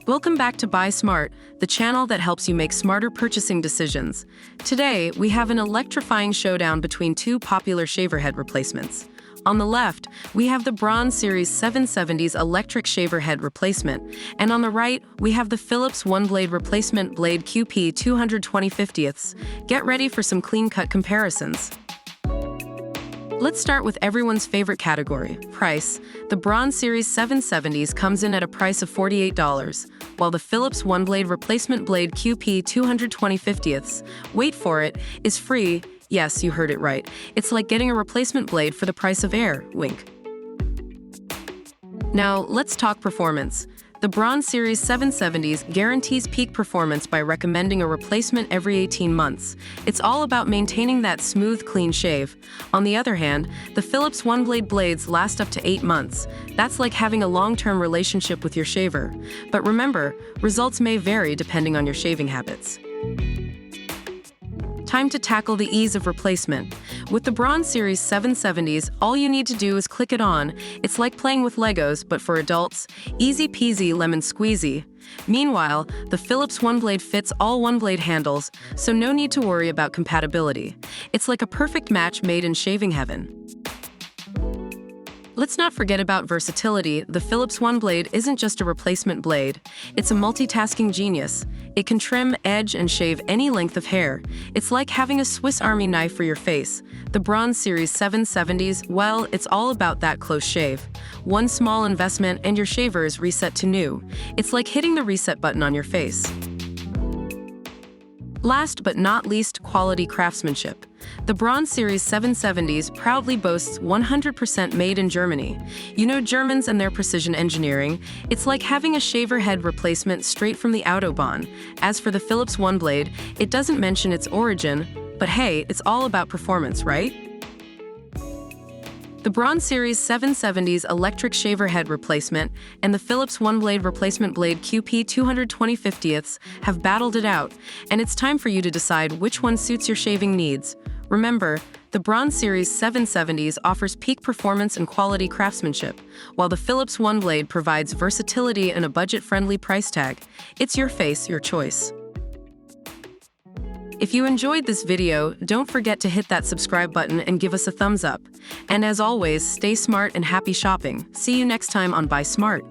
Welcome back to Buy Smart, the channel that helps you make smarter purchasing decisions. Today, we have an electrifying showdown between two popular shaver head replacements. On the left, we have the Braun Series 770's electric shaver head replacement, and on the right, we have the Philips OneBlade replacement blade QP 220/50ths. Get ready for some clean-cut comparisons. Let's start with everyone's favorite category, price. The Braun Series 770s comes in at a price of $48, while the Philips OneBlade replacement blade QP 220/50ths, wait for it, is free. Yes, you heard it right. It's like getting a replacement blade for the price of air, wink. Now, let's talk performance. The Braun Series 770s guarantees peak performance by recommending a replacement every 18 months. It's all about maintaining that smooth, clean shave. On the other hand, the Philips OneBlade blades last up to 8 months. That's like having a long-term relationship with your shaver. But remember, results may vary depending on your shaving habits. Time to tackle the ease of replacement. With the Braun Series 770s, all you need to do is click it on. It's like playing with Legos, but for adults. Easy peasy lemon squeezy. Meanwhile, the Philips OneBlade fits all OneBlade handles, so no need to worry about compatibility. It's like a perfect match made in shaving heaven. Let's not forget about versatility. The Philips OneBlade isn't just a replacement blade. It's a multitasking genius. It can trim, edge, and shave any length of hair. It's like having a Swiss Army knife for your face. The Braun Series 770s, well, it's all about that close shave. One small investment and your shaver is reset to new. It's like hitting the reset button on your face. Last but not least, quality craftsmanship. The Braun Series 770s proudly boasts 100% made in Germany. You know Germans and their precision engineering. It's like having a shaver head replacement straight from the Autobahn. As for the Philips OneBlade, it doesn't mention its origin, but hey, it's all about performance, right? The Braun Series 770's electric shaver head replacement and the Philips OneBlade replacement blade QP 220/50ths have battled it out, and it's time for you to decide which one suits your shaving needs. Remember, the Braun Series 770s offers peak performance and quality craftsmanship, while the Philips OneBlade provides versatility and a budget-friendly price tag. It's your face, your choice. If you enjoyed this video, don't forget to hit that subscribe button and give us a thumbs up. And as always, stay smart and happy shopping. See you next time on Buy Smart.